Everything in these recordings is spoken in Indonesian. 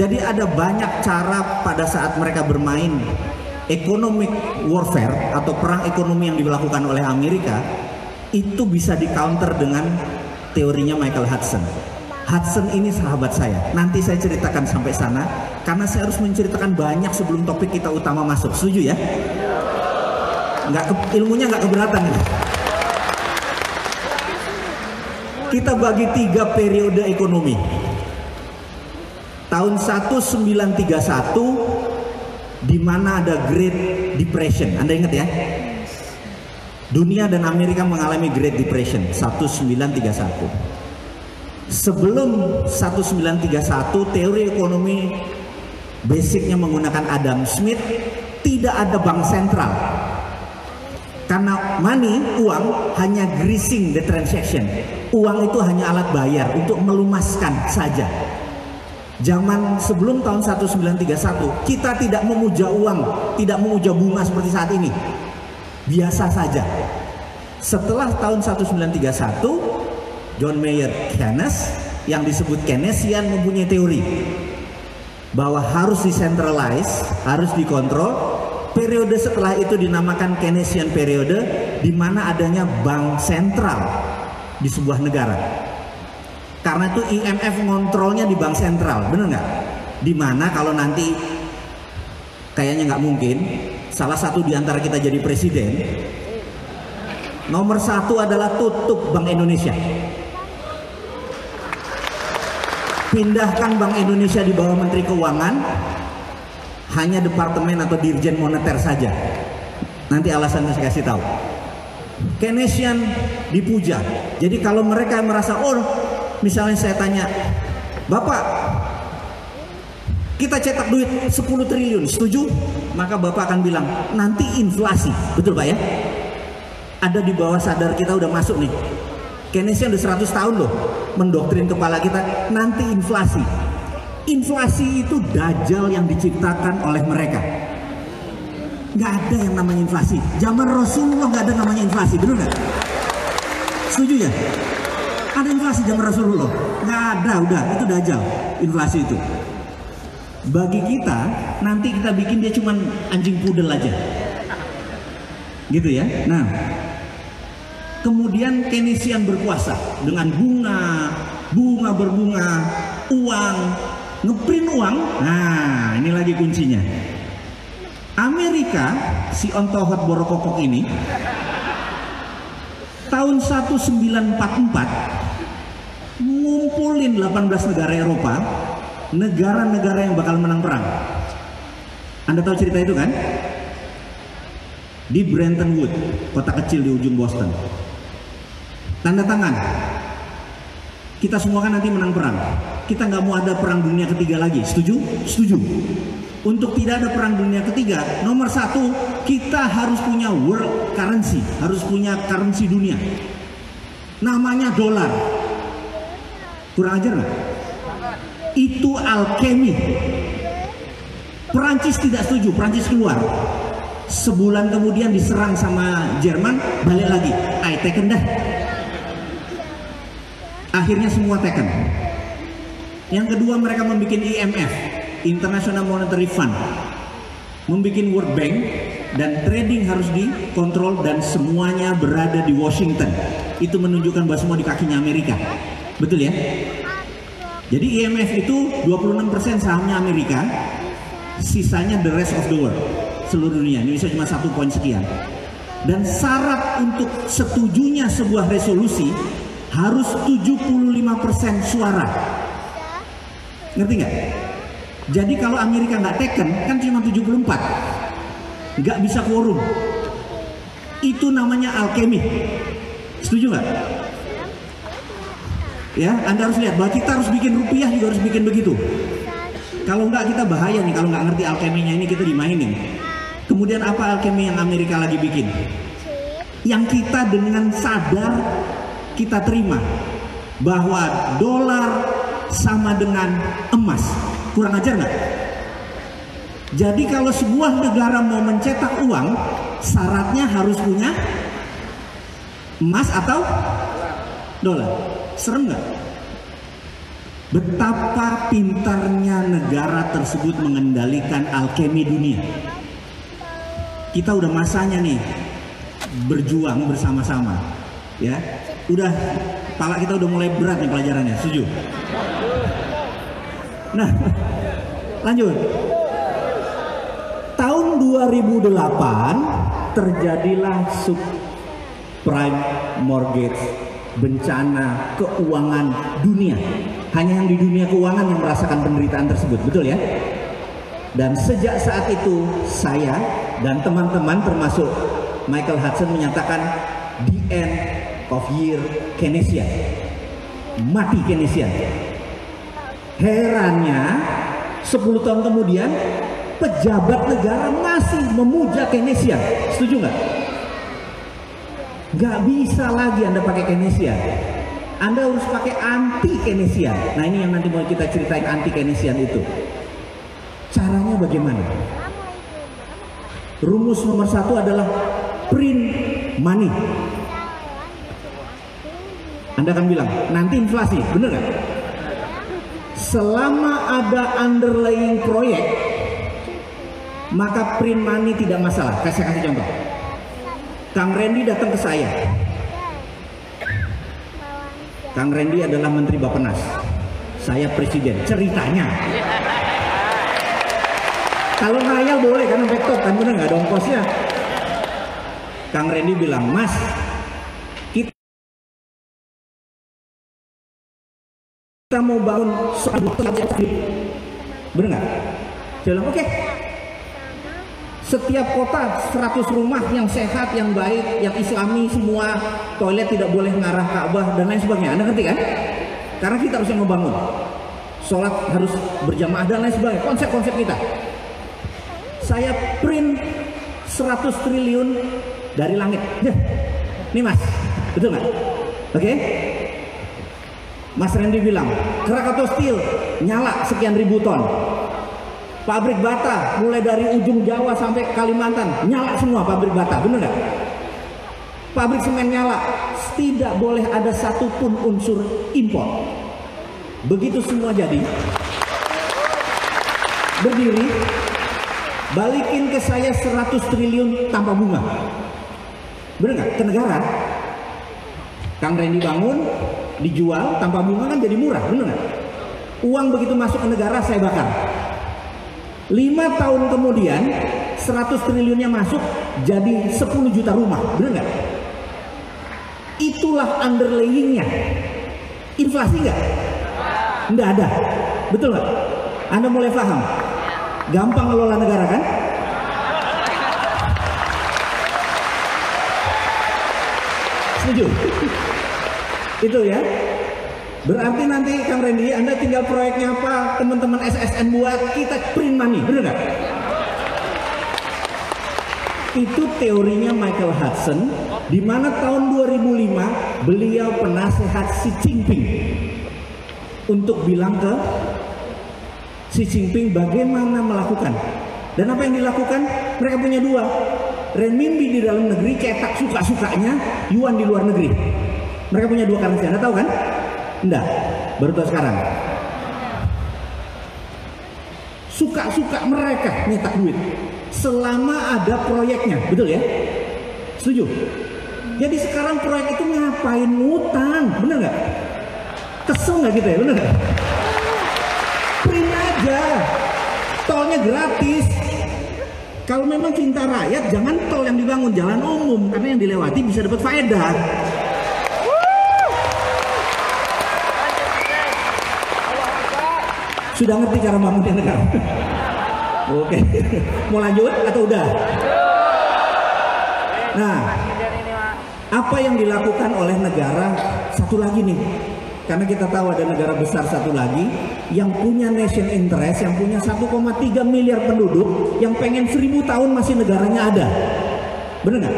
Jadi ada banyak cara pada saat mereka bermain economic warfare atau perang ekonomi yang dilakukan oleh Amerika, itu bisa di counter dengan teorinya Michael Hudson. Hudson ini sahabat saya. Nanti saya ceritakan sampai sana karena saya harus menceritakan banyak sebelum topik kita utama masuk. Setuju ya? Ilmunya nggak keberatan. Kita bagi 3 periode ekonomi. Tahun 1931 di mana ada Great Depression. Anda ingat ya? Dunia dan Amerika mengalami Great Depression 1931. Sebelum 1931 teori ekonomi basicnya menggunakan Adam Smith, tidak ada bank sentral. Karena money, uang, hanya greasing the transaction. Uang itu hanya alat bayar untuk melumaskan saja. Zaman sebelum tahun 1931 kita tidak memuja uang, tidak memuja bunga seperti saat ini. Biasa saja. Setelah tahun 1931, John Maynard Keynes yang disebut Keynesian mempunyai teori bahwa harus decentralize, harus dikontrol. Periode setelah itu dinamakan Keynesian periode, di mana adanya bank sentral di sebuah negara. Karena itu IMF ngontrolnya di bank sentral, bener nggak? Dimana kalau nanti kayaknya nggak mungkin salah satu di antara kita jadi presiden, nomor 1 adalah tutup Bank Indonesia. Pindahkan Bank Indonesia di bawah Menteri Keuangan, hanya departemen atau dirjen moneter saja. Nanti alasannya saya kasih tahu. Keynesian dipuja. Jadi kalau mereka merasa, oh misalnya saya tanya, Bapak, kita cetak duit 10 triliun, setuju? Maka Bapak akan bilang, nanti inflasi. Betul Pak ya? Ada di bawah sadar kita udah masuk nih. Keynesian udah 100 tahun loh mendoktrin kepala kita, nanti inflasi. Inflasi itu dajjal yang diciptakan oleh mereka. Nggak ada yang namanya inflasi. Zaman Rasulullah nggak ada namanya inflasi, benar nggak? Setuju ya? Ada inflasi zaman Rasulullah? Nggak ada, udah itu dajjal inflasi itu. Bagi kita nanti kita bikin dia cuman anjing pudel aja, gitu ya. Nah, kemudian Keynesian berkuasa dengan bunga berbunga, uang, ngeprint uang. Nah, ini lagi kuncinya. Amerika, si ontohot borokokok ini, tahun 1944 ngumpulin 18 negara Eropa, negara-negara yang bakal menang perang. Anda tahu cerita itu kan? Di Bretton Woods, kota kecil di ujung Boston. Tanda tangan. Kita semua kan nanti menang perang. Kita nggak mau ada perang dunia ketiga lagi. Setuju? Setuju. Untuk tidak ada perang dunia ketiga, nomor 1 kita harus punya world currency, harus punya currency dunia. Namanya dolar. Kurang ajar nggak? Itu alkemi. Perancis tidak setuju, Perancis keluar. Sebulan kemudian diserang sama Jerman, balik lagi. I taken dah. Akhirnya semua taken. Yang kedua mereka membuat IMF, International Monetary Fund, membuat World Bank, dan trading harus dikontrol dan semuanya berada di Washington. Itu menunjukkan bahwa semua di kakinya Amerika. Betul ya? Jadi IMF itu 26% sahamnya Amerika, sisanya the rest of the world, seluruh dunia. Indonesia cuma 1 poin sekian. Dan syarat untuk setujunya sebuah resolusi harus 75% suara. Ngerti nggak? Jadi kalau Amerika nggak taken, kan cuma 74, nggak bisa quorum. Itu namanya alkemi. Setuju nggak? Ya, Anda harus lihat bahwa kita harus bikin rupiah juga harus bikin begitu. Kalau nggak kita bahaya nih, kalau nggak ngerti alkeminya ini kita dimainin. Kemudian apa alkemi yang Amerika lagi bikin? Yang kita dengan sadar kita terima bahwa dolar sama dengan emas. Kurang ajar nggak? Jadi kalau sebuah negara mau mencetak uang, syaratnya harus punya emas atau dolar. Serem nggak? betapa pintarnya negara tersebut mengendalikan alkemi dunia. Kita udah masanya nih berjuang bersama-sama, ya. Udah, kepala kita udah mulai berat nih pelajarannya, setuju? Nah, lanjut. Tahun 2008 terjadilah subprime mortgage, bencana keuangan dunia. Hanya yang di dunia keuangan yang merasakan penderitaan tersebut, betul ya? Dan sejak saat itu saya dan teman-teman termasuk Michael Hudson menyatakan the end of year Keynesian, mati Keynesian. Herannya 10 tahun kemudian pejabat negara masih memuja Keynesian. Setuju nggak? Nggak bisa lagi Anda pakai Keynesian. Anda harus pakai anti Keynesian. Nah, ini yang nanti mau kita ceritain anti Keynesian itu. Caranya bagaimana? Rumus nomor 1 adalah print money. Anda akan bilang, nanti inflasi, bener nggak? Selama ada underlying proyek, maka print money tidak masalah. Saya kasih contoh. Kang Randy datang ke saya. Kang Randy adalah Menteri Bappenas. Saya Presiden. Ceritanya. Kalau ngayal boleh kan sampai top kan, bener nggak ada ongkosnya. Kang Randy bilang, Mas, kita mau bangun suatu bener nggak? Saya bilang oke. Setiap kota 100 rumah yang sehat, yang baik, yang islami, semua toilet tidak boleh mengarah Ka'bah dan lain sebagainya. Anda ngerti kan? Karena kita harus membangun. Sholat harus berjamaah dan lain sebagainya. Konsep-konsep kita. Saya print 100 triliun dari langit. Nih Mas, betul nggak? Oke? Mas Randy bilang, Krakatau Steel nyala sekian ribu ton. Pabrik bata mulai dari ujung Jawa sampai Kalimantan nyala semua pabrik bata, bener nggak? Pabrik semen nyala, tidak boleh ada satupun unsur impor. Begitu semua jadi, berdiri, balikin ke saya 100 triliun tanpa bunga, bener nggak? Ke negara. Kang Randy bangun, dijual tanpa bunga kan jadi murah, bener nggak? Uang begitu masuk ke negara saya bakar. 5 tahun kemudian 100 triliunnya masuk jadi 10 juta rumah, bener nggak? Itulah underlayingnya. Inflasi nggak? Nggak ada, betul nggak? Anda mulai paham? Gampang ngelola negara kan? Setuju? Itu ya. Berarti nanti Kang Randy, Anda tinggal proyeknya apa, teman-teman SSN buat, kita print money, bener nggak? Itu teorinya Michael Hudson, di mana tahun 2005 beliau penasehat Xi Jinping untuk bilang ke Xi Jinping bagaimana melakukan. Dan apa yang dilakukan? Mereka punya dua, renminbi di dalam negeri cetak suka-sukanya, yuan di luar negeri. Mereka punya dua currency, Anda tahu kan? Enggak, baru tahu sekarang. Suka-suka mereka nyetak duit selama ada proyeknya, betul ya? Setuju? Jadi sekarang proyek itu ngapain ngutang, bener nggak? Kesel nggak gitu ya, bener nggak? Print aja, tolnya gratis. Kalau memang cinta rakyat, jangan tol yang dibangun, jalan umum, karena yang dilewati bisa dapat faedah. Sudah ngerti cara bangun negara? Oke, mau lanjut atau udah? Nah, apa yang dilakukan oleh negara satu lagi nih? Karena kita tahu ada negara besar satu lagi yang punya nation interest, yang punya 1,3 miliar penduduk, yang pengen 1000 tahun masih negaranya ada. Bener nggak?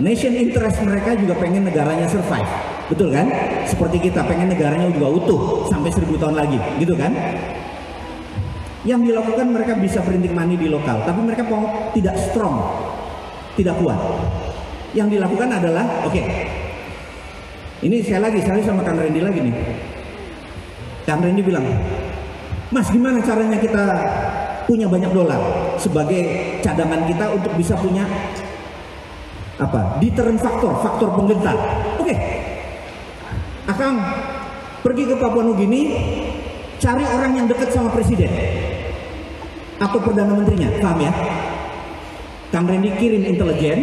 Nation interest mereka juga pengen negaranya survive. Betul kan? Seperti kita pengen negaranya juga utuh sampai 1000 tahun lagi, gitu kan? Yang dilakukan mereka bisa printing money di lokal, tapi mereka tidak strong, tidak kuat. Yang dilakukan adalah, oke, ini saya lagi sama Kang Randy lagi nih. Kang Randy bilang, Mas gimana caranya kita punya banyak dolar sebagai cadangan kita untuk bisa punya apa? Deterrent faktor penggentar. Oke. Akang pergi ke Papua Nugini, cari orang yang dekat sama presiden atau perdana menterinya, paham ya? Kang Randy kirim intelijen,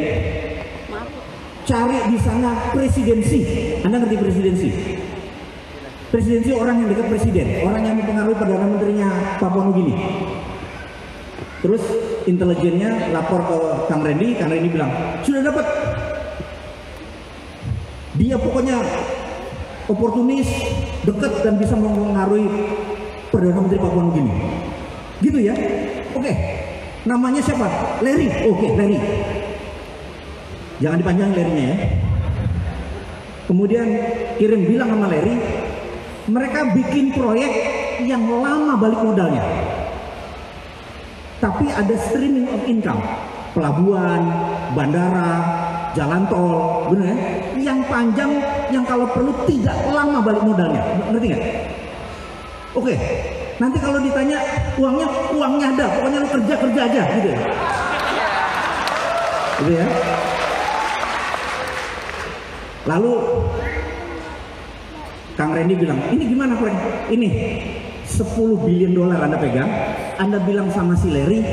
cari di sana presidensi. Anda ngerti presidensi? Presidensi orang yang dekat presiden, orang yang mempengaruhi perdana menterinya Papua Nugini. Terus intelijennya lapor ke Kang Randy bilang, sudah dapat. Dia pokoknya oportunis, dekat dan bisa mempengaruhi perdana menteri Papua Nugini. Gitu ya? Oke. Namanya siapa? Larry. Oke, Larry. Jangan dipanjang Larry-nya ya. Kemudian bilang sama Larry, mereka bikin proyek yang lama balik modalnya. Tapi ada streaming of income, pelabuhan, bandara, jalan tol, bener ya? Yang panjang, yang kalau perlu tidak lama balik modalnya, ngerti nggak? Oke, nanti kalau ditanya uangnya ada, pokoknya lu kerja aja, gitu ya? Gitu ya? Lalu Kang Randy bilang, ini gimana Frank? Ini 10 billion dolar Anda pegang, Anda bilang sama si Larry,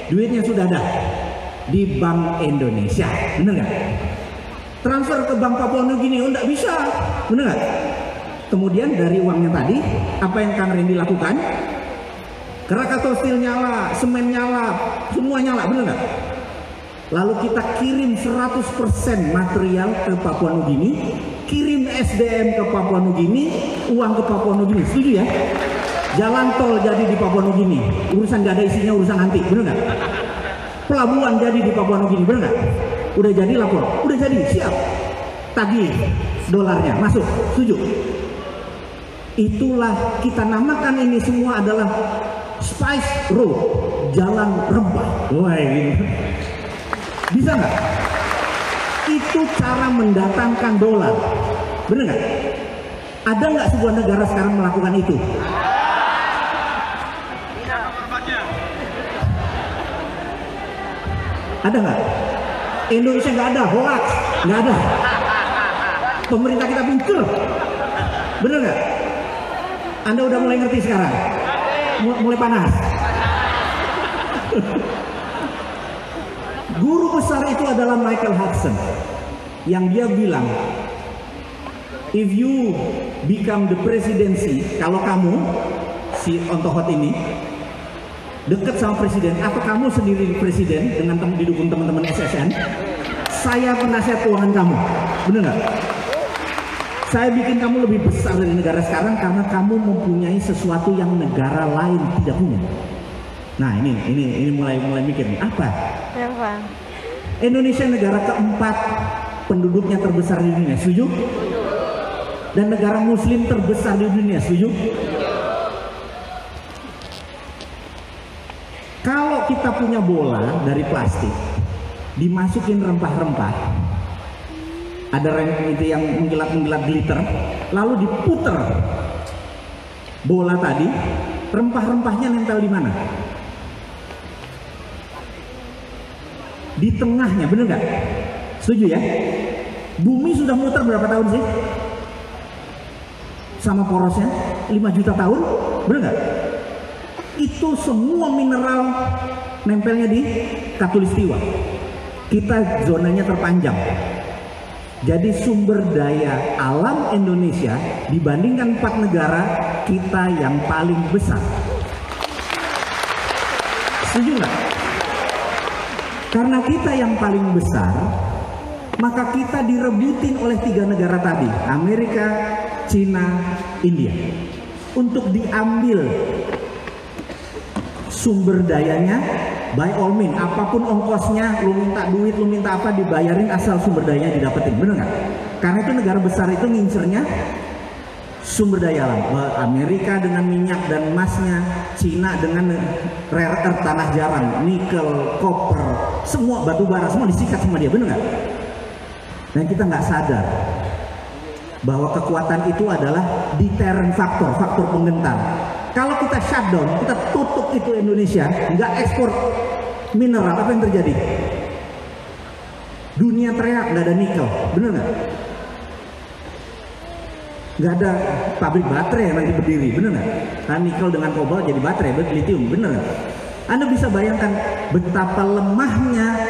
duitnya sudah ada di Bank Indonesia, bener nggak? Transfer ke Bank Papua Nugini, oh nggak bisa, bener nggak? Kemudian dari uangnya tadi, apa yang Kang Randy lakukan? Krakatau Steel nyala, semen nyala, semua nyala, bener nggak? Lalu kita kirim 100% material ke Papua Nugini, kirim SDM ke Papua Nugini, uang ke Papua Nugini, setuju ya? Jalan tol jadi di Papua Nugini, urusan gak ada isinya, urusan nanti, bener nggak? Pelabuhan jadi di Papua Nugini, bener nggak? Udah jadi lapor, udah jadi, siap. Tagih dolarnya, masuk, setuju? Itulah kita namakan ini semua adalah Spice Road, jalan rempah. Wah ini. Bisa nggak? Itu cara mendatangkan dolar, bener nggak? Ada nggak sebuah negara sekarang melakukan itu? Ada nggak? Indonesia nggak ada, hoax, nggak ada. Pemerintah kita pintar, bener nggak? Anda udah mulai ngerti sekarang, mulai panas. Guru besar itu adalah Michael Hudson, yang dia bilang, if you become the presidency, kalau kamu si Ontohot ini dekat sama presiden atau kamu sendiri presiden dengan didukung teman-teman SSN, saya penasihat keuangan kamu, bener nggak? Saya bikin kamu lebih besar dari negara sekarang karena kamu mempunyai sesuatu yang negara lain tidak punya. Nah ini mulai mikir nih, apa? Indonesia negara keempat penduduknya terbesar di dunia, setuju? Dan negara muslim terbesar di dunia, setuju? Kalau kita punya bola dari plastik, dimasukin rempah-rempah, ada itu yang mengkilat-mengkilat glitter, lalu diputer bola tadi, rempah-rempahnya nempel di mana? Di tengahnya, bener nggak? Setuju ya? Bumi sudah muter berapa tahun sih? Sama porosnya 5 juta tahun, bener nggak? Itu semua mineral nempelnya di Khatulistiwa. Kita zonanya terpanjang. Jadi sumber daya alam Indonesia dibandingkan 4 negara, kita yang paling besar. Setuju nggak? Karena kita yang paling besar, maka kita direbutin oleh 3 negara tadi, Amerika, Cina, India, untuk diambil sumber dayanya. By all means, apapun ongkosnya, lu minta duit, lu minta apa, dibayarin asal sumber dayanya didapetin, bener nggak? Karena itu negara besar itu ngincernya sumber daya alam. Amerika dengan minyak dan emasnya, Cina dengan rare earth, tanah jarang, nikel, koper, semua batu bara, semua disikat sama dia, bener nggak? Dan kita nggak sadar. bahwa kekuatan itu adalah deterrent faktor, faktor penggentar. Kalau kita shutdown, kita tutup itu Indonesia, nggak ekspor mineral, apa yang terjadi? Dunia teriak, nggak ada nikel, bener nggak? Nggak ada pabrik baterai yang nanti berdiri, bener nggak? Nah, nikel dengan kobalt jadi baterai, lithium, bener nggak? Anda bisa bayangkan betapa lemahnya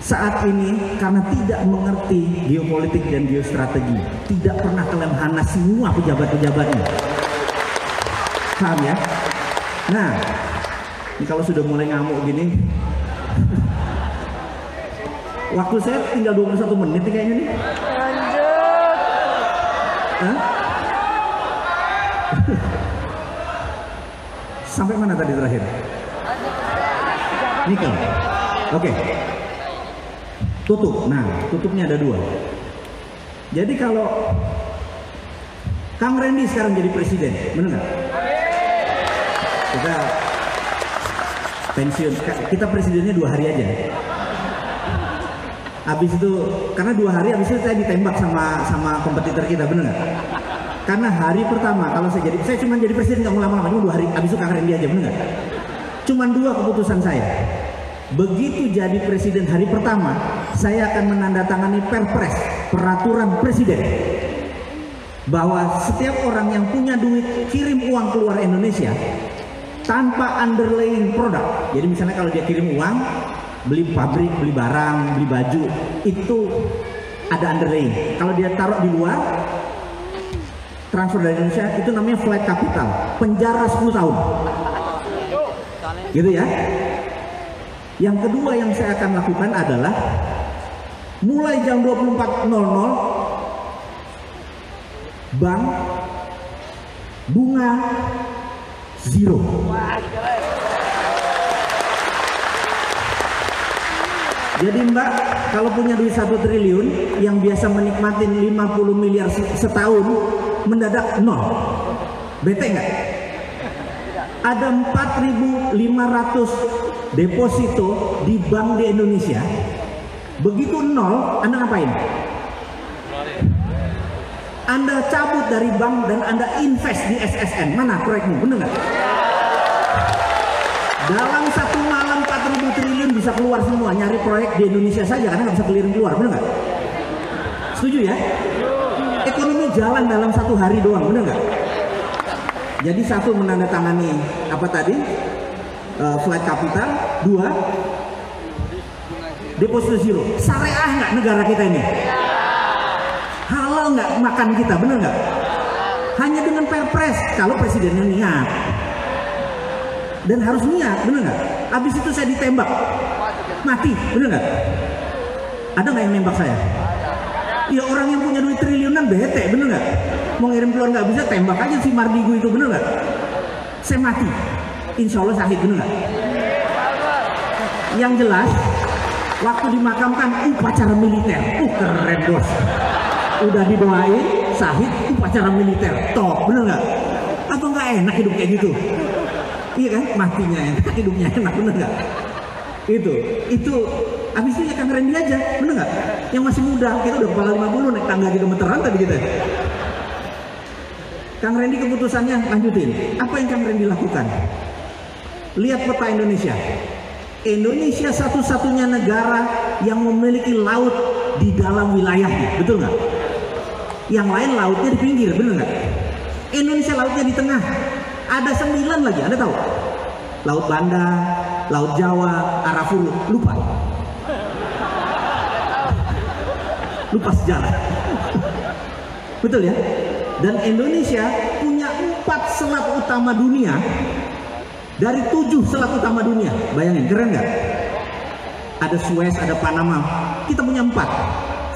saat ini karena tidak mengerti geopolitik dan geostrategi, tidak pernah ke Lemhanas semua pejabat-pejabatnya. Paham ya? Nah, ini kalau sudah mulai ngamuk gini, waktu saya tinggal 21 menit nih kayaknya nih. Hah? Sampai mana tadi terakhir? Nikel. Oke. Tutup. Nah, tutupnya ada 2. Jadi kalau Kang Randy sekarang jadi presiden, benar nggak? Kita pensiun, kita presidennya 2 hari aja. Habis itu, karena 2 hari habis itu saya ditembak sama kompetitor kita, benar nggak? Karena hari pertama kalau saya cuma jadi presiden nggak mau lama-lama, cuma 2 hari. Habis itu Kang Randy aja, benar nggak? Cuman 2 keputusan saya. Begitu jadi presiden hari pertama, saya akan menandatangani perpres, peraturan presiden, bahwa setiap orang yang punya duit kirim uang keluar Indonesia tanpa underlying produk. Jadi misalnya kalau dia kirim uang, beli pabrik, beli barang, beli baju, itu ada underlying. Kalau dia taruh di luar, transfer dari Indonesia, itu namanya flight capital, penjara 10 tahun. Gitu ya. Yang kedua yang saya akan lakukan adalah mulai jam 24.00 bank bunga zero. Jadi Mbak, kalau punya duit 1 triliun yang biasa menikmatin 50 miliar setahun, mendadak 0. Bete nggak? Ada 4.500 deposito di bank di Indonesia. Begitu 0, Anda ngapain? Anda cabut dari bank dan Anda invest di SSN. Mana proyekmu? Bener nggak? Dalam 1 malam 4.000 triliun bisa keluar semua. Nyari proyek di Indonesia saja karena nggak bisa keliling keluar. Bener nggak? Setuju ya? Ekonomi jalan dalam 1 hari doang. Bener nggak? Jadi 1 menandatangani apa tadi? Flight capital. 2 deposito zero. Syariah nggak negara kita ini? Halal nggak makan kita? Bener nggak? Hanya dengan perpres kalau presidennya niat, dan harus niat, bener nggak? Abis itu saya ditembak mati, bener nggak? Ada nggak yang nembak saya? Ya orang yang punya duit triliunan bete, bener nggak? Mau ngirim keluar nggak bisa, tembak aja si Mardigu itu, bener nggak? Saya mati, insya Allah syahid, bener nggak? Yang jelas, waktu dimakamkan upacara militer, keren bos. Udah didoain, syahid, upacara militer, top, bener nggak? Apa nggak enak hidup kayak gitu? Iya kan, matinya enak, hidupnya enak, bener nggak? Itu abis itu ya Kang Randy aja, bener nggak? Yang masih muda, kita udah kepala 50, naik tangga di gemeteran tadi kita. Kang Randy keputusannya lanjutin. Apa yang Kang Randy lakukan? Lihat peta Indonesia. Indonesia satu-satunya negara yang memiliki laut di dalam wilayahnya, betul nggak? Yang lain lautnya di pinggir, bener nggak? Indonesia lautnya di tengah. Ada 9 lagi, Anda tahu? Laut Banda, Laut Jawa, Arafuru, lupa sejarah. Betul ya? Dan Indonesia punya 4 selat utama dunia dari 7 selat utama dunia. Bayangin, keren nggak? Ada Suez, ada Panama. Kita punya 4.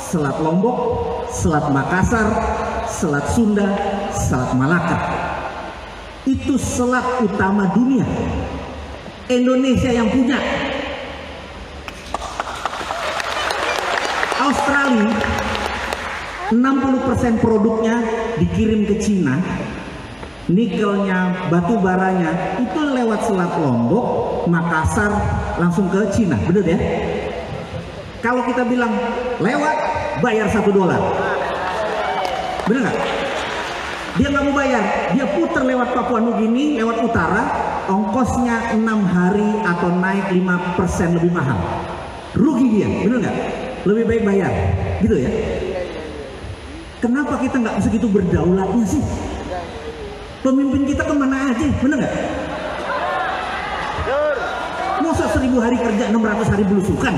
Selat Lombok, Selat Makassar, Selat Sunda, Selat Malaka. Itu selat utama dunia. Indonesia yang punya. Australia 60% produknya dikirim ke Cina. Nikelnya, batu baranya itu lewat Selat Lombok, Makassar langsung ke Cina, bener ya? Kalau kita bilang lewat, bayar $1. Bener nggak? Dia nggak mau bayar, dia putar lewat Papua Nugini, lewat utara, ongkosnya 6 hari atau naik 5% lebih mahal. Rugi dia, bener nggak? Lebih baik bayar, gitu ya. Kenapa kita nggak segitu berdaulatnya sih? Pemimpin kita kemana aja, bener nggak? Masa 1000 hari kerja 600 hari belusukan?